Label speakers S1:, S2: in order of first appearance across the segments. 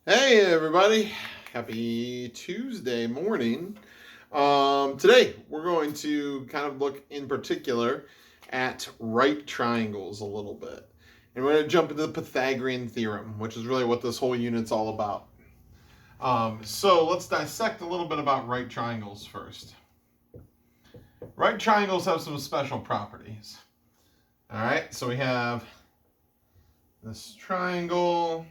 S1: Hey everybody, happy Tuesday morning. Today we're going to kind of look in particular at right triangles a little bit. And we're going to jump into the Pythagorean Theorem, which is really what this whole unit's all about. So let's dissect a little bit about right triangles first. Right triangles have some special properties. All right, so we have this triangle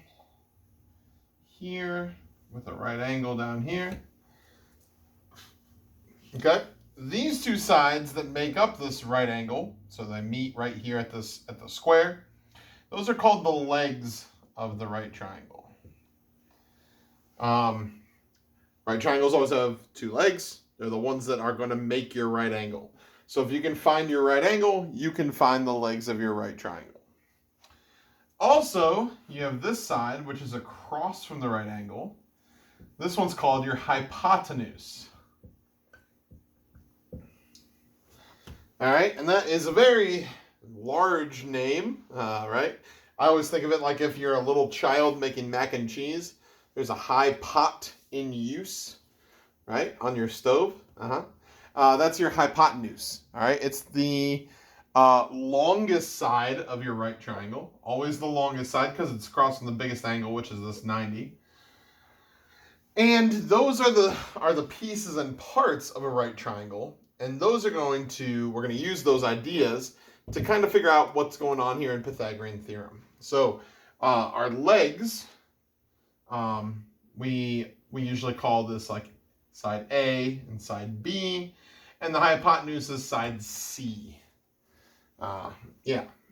S1: here with a right angle down here. Okay, these two sides that make up this right angle, so they meet right here at the square, those are called the legs of the right triangle. Right triangles always have two legs. They're the ones that are going to make your right angle. So if you can find your right angle, you can find the legs of your right triangle. Also, you have this side, which is across from the right angle. This one's called your hypotenuse. All right, and that is a very large name, right? I always think of it like if you're a little child making mac and cheese, there's a high pot in use, right, on your stove. That's your hypotenuse, all right? It's the longest side of your right triangle, always the longest side because it's across from the biggest angle, which is this 90. And those are the pieces and parts of a right triangle, and those are we're going to use those ideas to kind of figure out what's going on here in Pythagorean theorem. So our legs, we usually call this like side A and side B, and the hypotenuse is side C.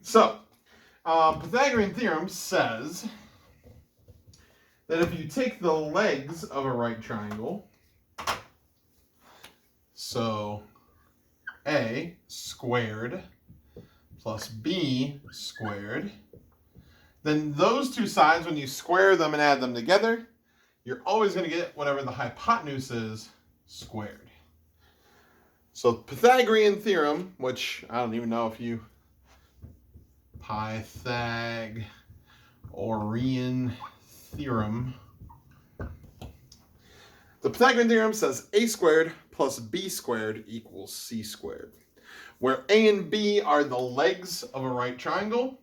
S1: So Pythagorean theorem says that if you take the legs of a right triangle, so A squared plus B squared, then those two sides, when you square them and add them together, you're always going to get whatever the hypotenuse is squared. So Pythagorean theorem, which I don't even know if you Pythagorean theorem. The Pythagorean theorem says a squared plus b squared equals c squared, where a and b are the legs of a right triangle,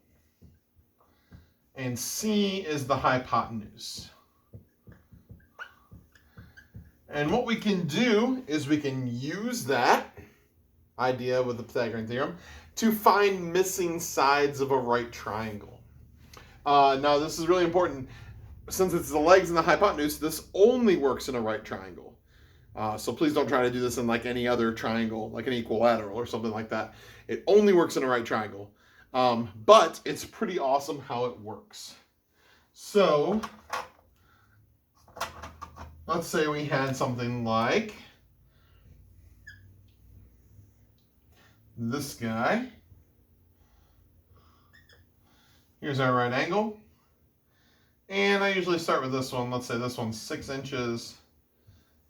S1: and c is the hypotenuse. And what we can do is we can use that idea with the Pythagorean theorem to find missing sides of a right triangle. Now, this is really important. Since it's the legs and the hypotenuse, this only works in a right triangle. So please don't try to do this in like any other triangle, like an equilateral or something like that. It only works in a right triangle. But it's pretty awesome how it works. So let's say we had something like this guy. Here's our right angle. And I usually start with this one. Let's say this one's 6 inches.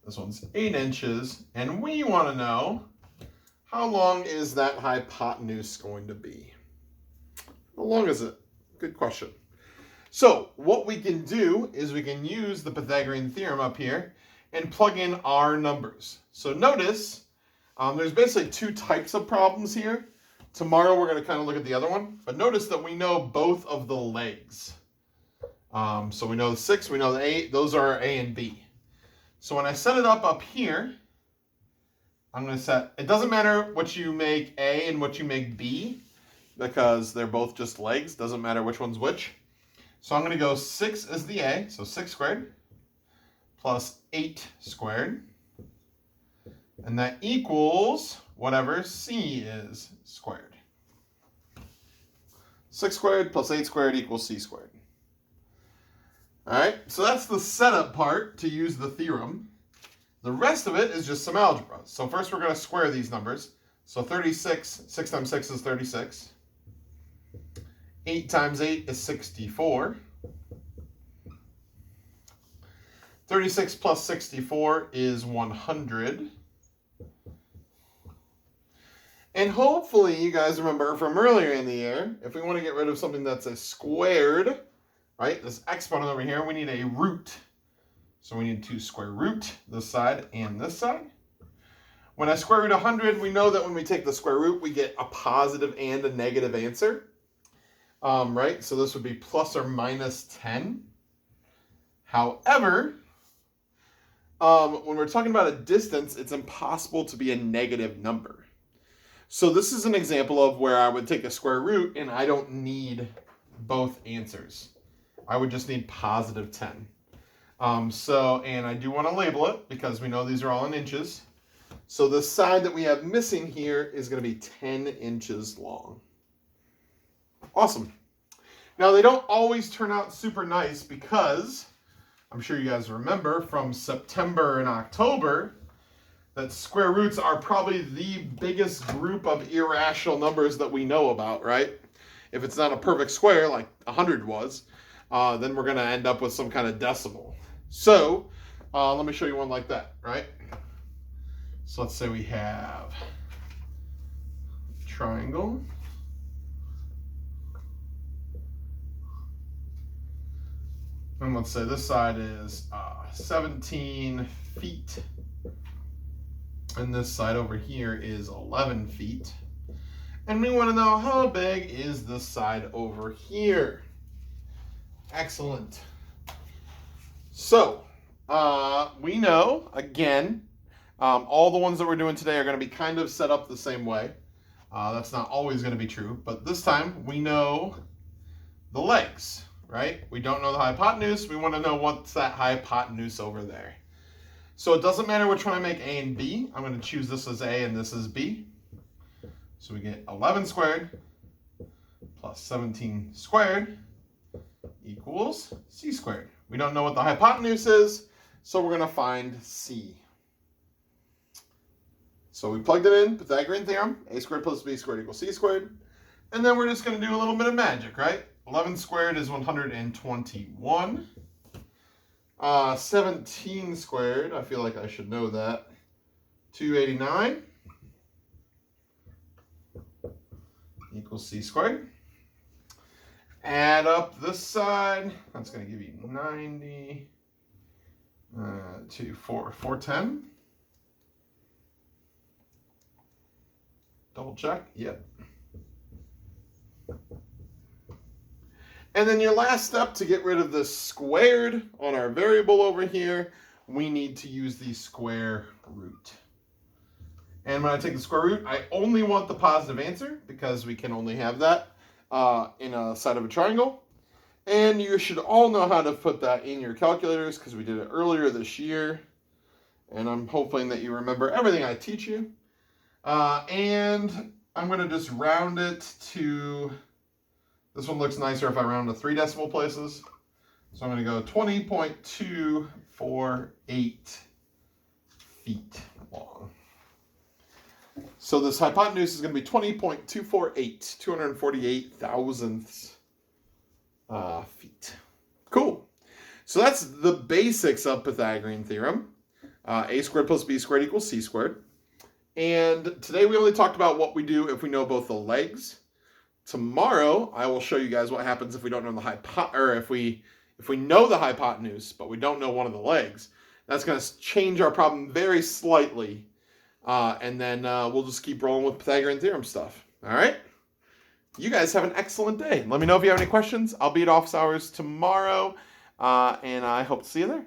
S1: This one's 8 inches. And we want to know, how long is that hypotenuse going to be? How long is it? Good question. So what we can do is we can use the Pythagorean theorem up here and plug in our numbers. So notice there's basically two types of problems here. Tomorrow we're going to kind of look at the other one. But notice that we know both of the legs. So we know the 6, we know the 8. Those are A and B. So when I set it up here, I'm going to set, it doesn't matter what you make A and what you make B, because they're both just legs. Doesn't matter which one's which. So I'm going to go 6 is the A, so 6 squared, plus 8 squared. And that equals whatever C is squared. 6 squared plus 8 squared equals C squared. All right, so that's the setup part to use the theorem. The rest of it is just some algebra. So first we're going to square these numbers. So 36, 6 times 6 is 36. 8 times 8 is 64. 36 plus 64 is 100. And hopefully you guys remember from earlier in the year, if we want to get rid of something that's a squared right? This exponent over here, we need a root. So we need to square root this side and this side. When I square root 100, we know that when we take the square root, we get a positive and a negative answer. Right? So this would be plus or minus 10. However, when we're talking about a distance, it's impossible to be a negative number. So this is an example of where I would take a square root and I don't need both answers. I would just need positive 10. And I do want to label it because we know these are all in inches. So the side that we have missing here is going to be 10 inches long. Awesome. Now they don't always turn out super nice because I'm sure you guys remember from September and October that square roots are probably the biggest group of irrational numbers that we know about, right? If it's not a perfect square like 100 was, then we're going to end up with some kind of decimal. So let me show you one like that, right? So let's say we have a triangle. And let's say this side is 17 feet. And this side over here is 11 feet. And we want to know how big is this side over here. Excellent. So, we know, again, all the ones that we're doing today are going to be kind of set up the same way. That's not always going to be true, but this time we know the legs, right? We don't know the hypotenuse. We want to know what's that hypotenuse over there. So it doesn't matter which one I make A and B. I'm going to choose this as A and this as B. So we get 11 squared plus 17 squared equals C squared. We don't know what the hypotenuse is, so we're going to find C. So we plugged it in, Pythagorean Theorem, A squared plus B squared equals C squared. And then we're just going to do a little bit of magic, right? 11 squared is 121. 17 squared, I feel like I should know that, 289 equals C squared. Add up this side, that's going to give you 90 to 410. Double check, yep. And then your last step to get rid of the squared on our variable over here, we need to use the square root. And when I take the square root, I only want the positive answer because we can only have that in a side of a triangle. And you should all know how to put that in your calculators because we did it earlier this year. And I'm hoping that you remember everything I teach you. And I'm going to just round it to... This one looks nicer if I round to 3 decimal places. So I'm going to go 20.248 feet long. So this hypotenuse is going to be 20.248, 248 thousandths feet. Cool. So that's the basics of Pythagorean Theorem. A squared plus B squared equals C squared. And today we only talked about what we do if we know both the legs. Tomorrow, I will show you guys what happens if we don't know the if we know the hypotenuse, but we don't know one of the legs. That's going to change our problem very slightly, and then we'll just keep rolling with Pythagorean Theorem stuff. All right? You guys have an excellent day. Let me know if you have any questions. I'll be at office hours tomorrow, and I hope to see you there.